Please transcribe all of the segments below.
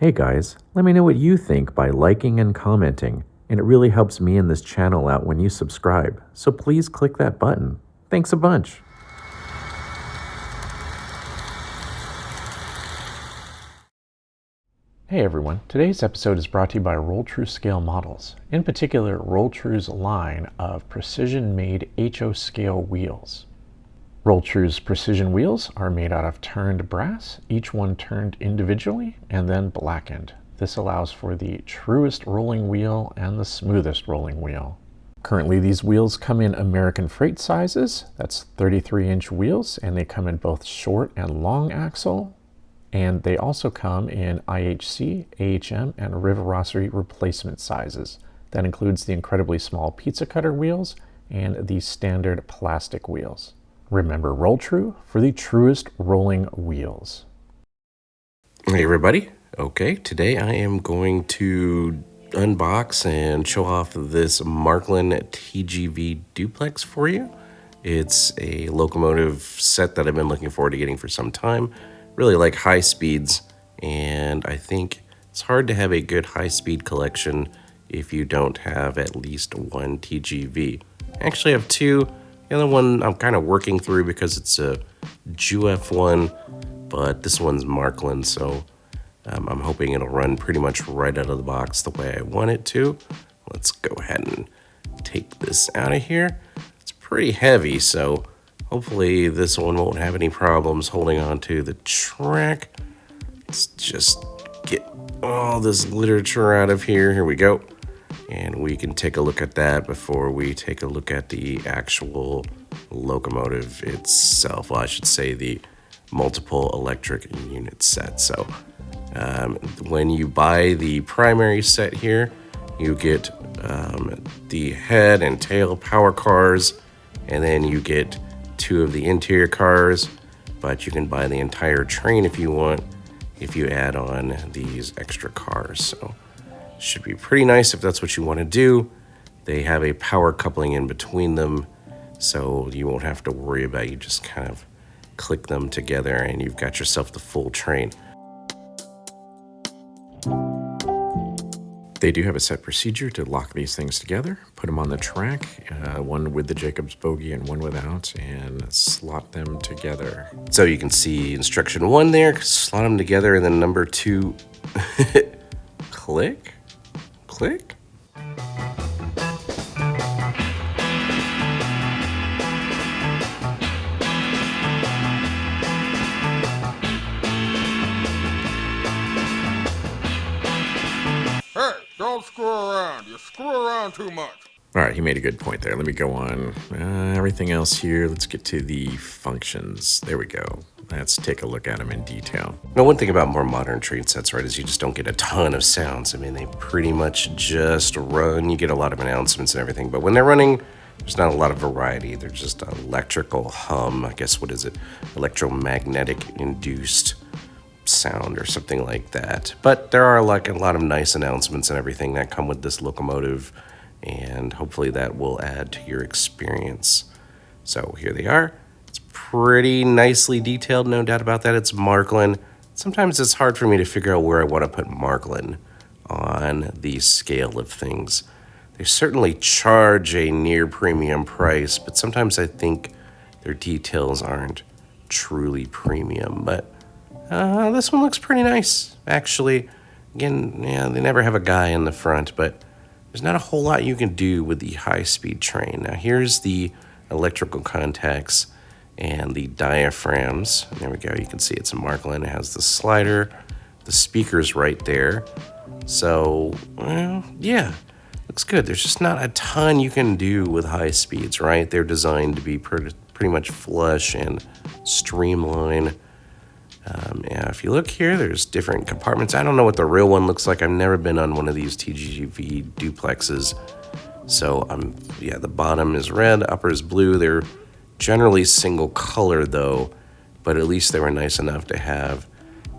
Hey guys, let me know what you think by liking and commenting, and it really helps me and this channel out when you subscribe, so please click that button. Thanks a bunch. Hey everyone, today's episode is brought to you by Roll-Tru Scale Models, in particular Roll-Tru's line of precision-made HO scale wheels. Roll-Tru's precision wheels are made out of turned brass, each one turned individually and then blackened. This allows for the truest rolling wheel and the smoothest rolling wheel. Currently, these wheels come in American freight sizes, that's 33-inch wheels, and they come in both short and long axle. And they also come in IHC, AHM, and Rivarossery replacement sizes. That includes the incredibly small pizza cutter wheels and the standard plastic wheels. Remember Roll-Tru for the truest rolling wheels. Hey everybody. Okay, today I am going to unbox and show off this Marklin TGV duplex for you. It's a locomotive set that I've been looking forward to getting for some time. Really like high speeds, and I think it's hard to have a good high-speed collection if you don't have at least one TGV. I actually have two. The other one I'm kind of working through because it's a GUF one, but this one's Marklin, so I'm hoping it'll run pretty much right out of the box the way I want it to. Let's go ahead and take this out of here. It's pretty heavy, so hopefully this one won't have any problems holding on to the track. Let's just get all this literature out of here. Here we go. And we can take a look at that before we take a look at the actual locomotive itself. Well, I should say the multiple electric unit set. So when you buy the primary set here, you get the head and tail power cars, and then you get two of the interior cars, but you can buy the entire train if you want, if you add on these extra cars. So should be pretty nice if that's what you want to do. They have a power coupling in between them, so you won't have to worry about, you just kind of click them together and you've got yourself the full train. They do have a set procedure to lock these things together, put them on the track, one with the Jacobs bogie and one without, and slot them together. So you can see instruction 1 there, slot them together, and then number 2, click. Click. Hey, don't screw around. You screw around too much. All right, he made a good point there. Let me go on. Everything else here, let's get to the functions. There we go. Let's take a look at them in detail. Now, one thing about more modern train sets, right, is you just don't get a ton of sounds. I mean, they pretty much just run. You get a lot of announcements and everything, but when they're running, there's not a lot of variety. They're just electrical hum. I guess, what is it? Electromagnetic induced sound or something like that. But there are like a lot of nice announcements and everything that come with this locomotive, and hopefully that will add to your experience. So here they are. It's pretty nicely detailed, no doubt about that. It's Marklin. Sometimes it's hard for me to figure out where I want to put Marklin on the scale of things. They certainly charge a near premium price, but sometimes I think their details aren't truly premium. But this one looks pretty nice, actually. Again, yeah, they never have a guy in the front, but there's not a whole lot you can do with the high-speed train. Now, here's the electrical contacts and the diaphragms. There we go. You can see it's a Marklin. It has the slider, the speakers right there. So, well, yeah, looks good. There's just not a ton you can do with high speeds, right? They're designed to be pretty much flush and streamline. Yeah, if you look here, there's different compartments. I don't know what the real one looks like. I've never been on one of these TGV duplexes. So, yeah, the bottom is red, upper is blue. They're generally single color, though, but at least they were nice enough to have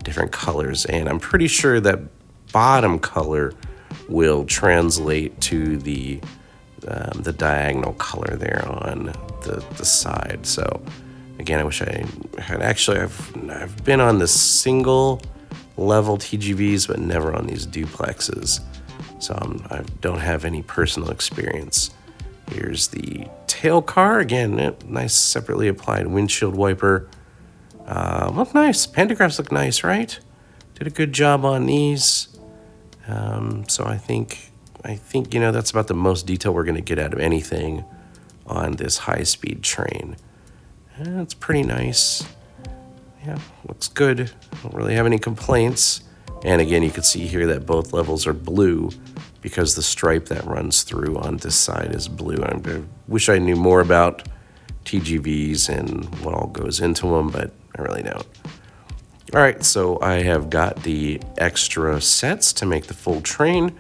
different colors. And I'm pretty sure that bottom color will translate to the diagonal color there on the side. So, again, I wish I had actually, I've been on the single level TGVs, but never on these duplexes. So I don't have any personal experience. Here's the tail car. Again, nice separately applied windshield wiper. Look nice. Pantographs look nice, right? Did a good job on these. So I think, that's about the most detail we're going to get out of anything on this high-speed train. And it's pretty nice. Yeah, looks good. Don't really have any complaints. And again, you can see here that both levels are blue because the stripe that runs through on this side is blue. I wish I knew more about TGVs and what all goes into them, but I really don't. All right, so I have got the extra sets to make the full train.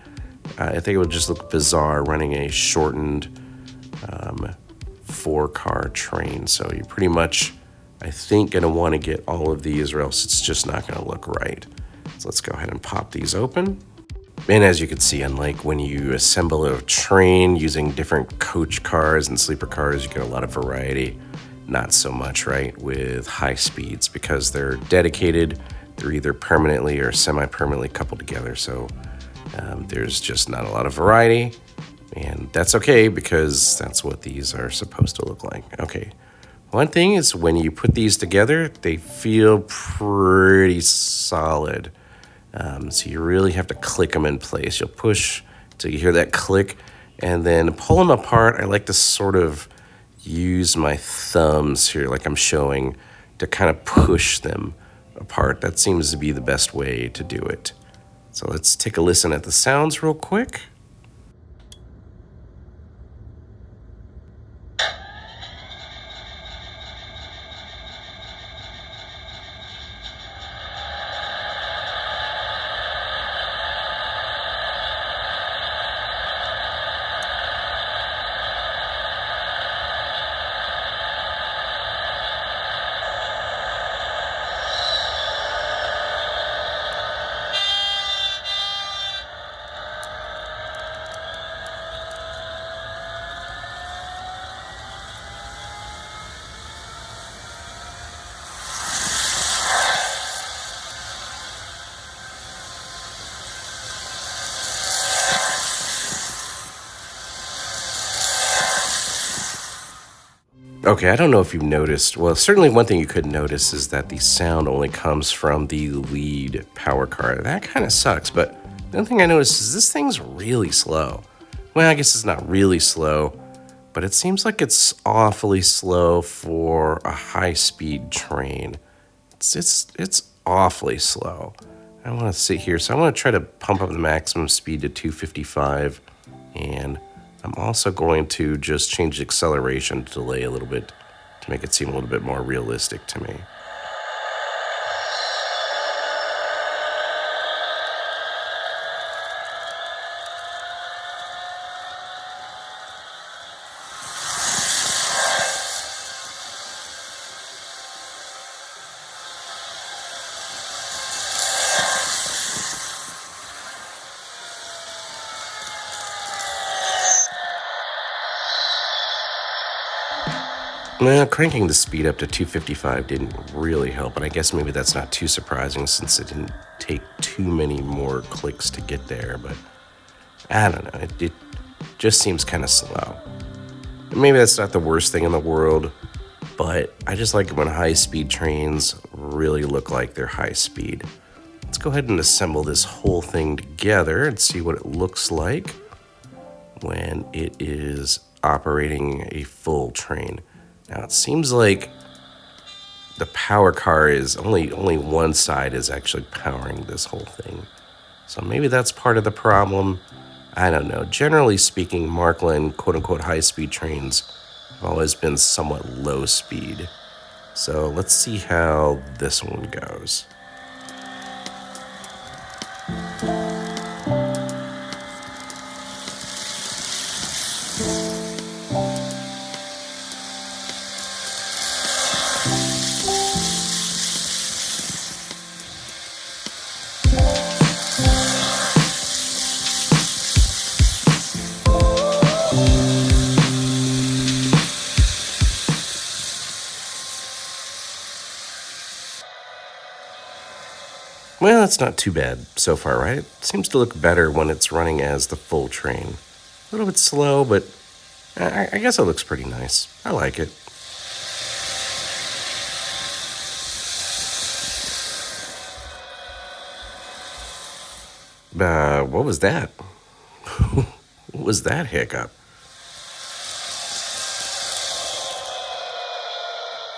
I think it would just look bizarre running a shortened 4-car train. So you're pretty much, I think, going to want to get all of these or else it's just not going to look right. So let's go ahead and pop these open. And as you can see, unlike when you assemble a train using different coach cars and sleeper cars, you get a lot of variety. Not so much, right, with high speeds because they're dedicated. They're either permanently or semi-permanently coupled together. So there's just not a lot of variety. And that's okay because that's what these are supposed to look like. Okay. One thing is when you put these together, they feel pretty solid. So you really have to click them in place. You'll push till you hear that click and then pull them apart. I like to sort of use my thumbs here like I'm showing to kind of push them apart. That seems to be the best way to do it. So let's take a listen at the sounds real quick. Okay, I don't know if you've noticed. Well, certainly one thing you could notice is that the sound only comes from the lead power car. That kind of sucks, but the other thing I noticed is this thing's really slow. Well, I guess it's not really slow, but it seems like it's awfully slow for a high-speed train. It's awfully slow. I want to sit here, so I want to try to pump up the maximum speed to 255, and I'm also going to just change the acceleration to delay a little bit to make it seem a little bit more realistic to me. Well, cranking the speed up to 255 didn't really help, and I guess maybe that's not too surprising since it didn't take too many more clicks to get there, but I don't know, it just seems kind of slow. And maybe that's not the worst thing in the world, but I just like it when high-speed trains really look like they're high speed. Let's go ahead and assemble this whole thing together and see what it looks like when it is operating a full train. Now, it seems like the power car is only one side is actually powering this whole thing. So maybe that's part of the problem. I don't know. Generally speaking, Marklin, quote-unquote, high-speed trains have always been somewhat low speed. So let's see how this one goes. Well, that's not too bad so far, right? It seems to look better when it's running as the full train. A little bit slow, but I guess it looks pretty nice. I like it. What was that? What was that hiccup?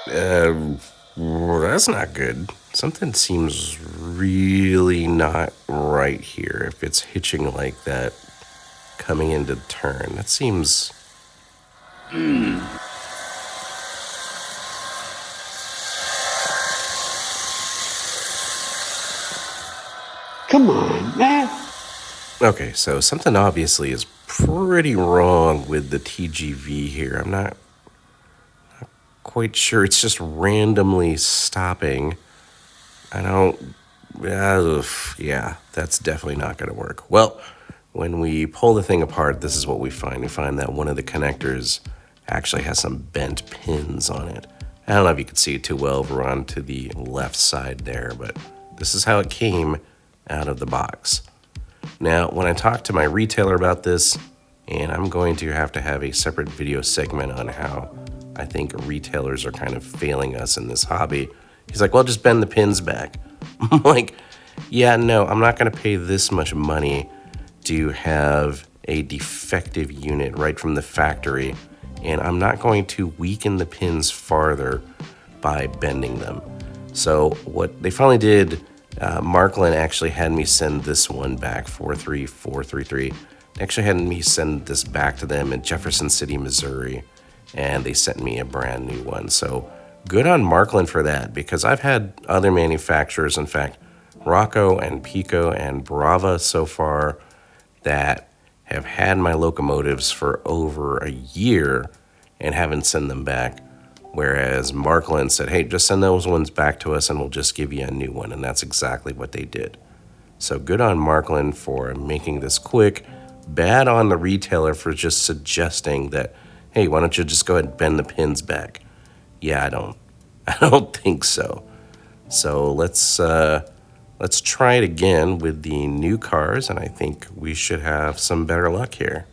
That's not good. Something seems really not right here if it's hitching like that coming into the turn. That seems... Come on, man. Okay, so something obviously is pretty wrong with the TGV here. I'm not quite sure. It's just randomly stopping. I don't... yeah, that's definitely not going to work. Well, when we pull the thing apart, this is what we find. We find that one of the connectors actually has some bent pins on it. I don't know if you can see it too well over on to the left side there, but this is how it came out of the box. Now, when I talked to my retailer about this, and I'm going to have a separate video segment on how I think retailers are kind of failing us in this hobby. He's like, well, just bend the pins back. I'm like, yeah, no, I'm not going to pay this much money to have a defective unit right from the factory, and I'm not going to weaken the pins farther by bending them. So what they finally did, Marklin actually had me send this one back, 43433. They actually had me send this back to them in Jefferson City, Missouri, and they sent me a brand new one. So good on Marklin for that, because I've had other manufacturers, in fact, Rocco and Pico and Brava so far, that have had my locomotives for over a year and haven't sent them back. Whereas Marklin said, hey, just send those ones back to us and we'll just give you a new one. And that's exactly what they did. So good on Marklin for making this quick. Bad on the retailer for just suggesting that, hey, why don't you just go ahead and bend the pins back? Yeah, I don't think so. So let's try it again with the new cars, and I think we should have some better luck here.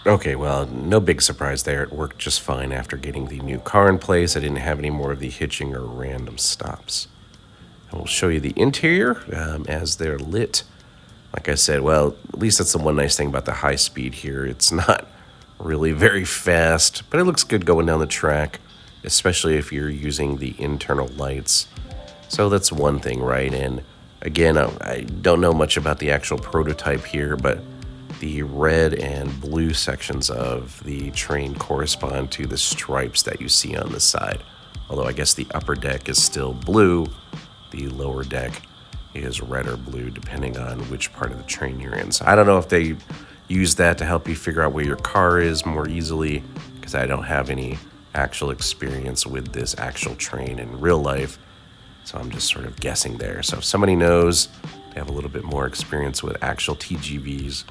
Okay, well, no big surprise there. It worked just fine after getting the new car in place. I didn't have any more of the hitching or random stops. And we'll show you the interior as they're lit. Like I said, well, at least that's the one nice thing about the high speed here. It's not really very fast, but it looks good going down the track, especially if you're using the internal lights. So that's one thing, right? And again, I don't know much about the actual prototype here, but the red and blue sections of the train correspond to the stripes that you see on the side. Although I guess the upper deck is still blue, the lower deck is red or blue depending on which part of the train you're in. So I don't know if they use that to help you figure out where your car is more easily, because I don't have any actual experience with this actual train in real life. So I'm just sort of guessing there. So if somebody knows, they have a little bit more experience with actual TGVs,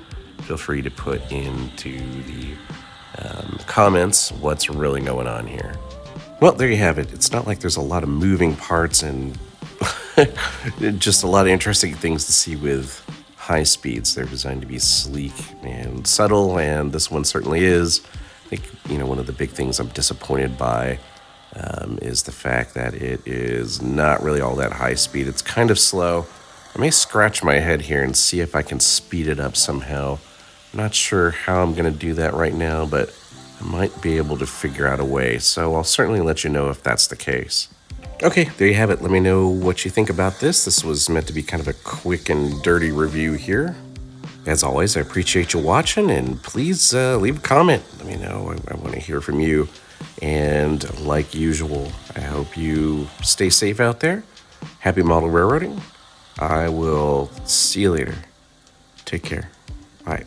feel free to put into the comments what's really going on here. Well, there you have it. It's not like there's a lot of moving parts and just a lot of interesting things to see with high speeds. They're designed to be sleek and subtle, and this one certainly is. I think, one of the big things I'm disappointed by is the fact that it is not really all that high speed. It's kind of slow. I may scratch my head here and see if I can speed it up somehow. I'm not sure how I'm going to do that right now, but I might be able to figure out a way, so I'll certainly let you know if that's the case. Okay, there you have it. Let me know what you think about this. This was meant to be kind of a quick and dirty review here. As always, I appreciate you watching, and please leave a comment. Let me know. I want to hear from you. And like usual, I hope you stay safe out there. Happy model railroading. I will see you later. Take care. Bye.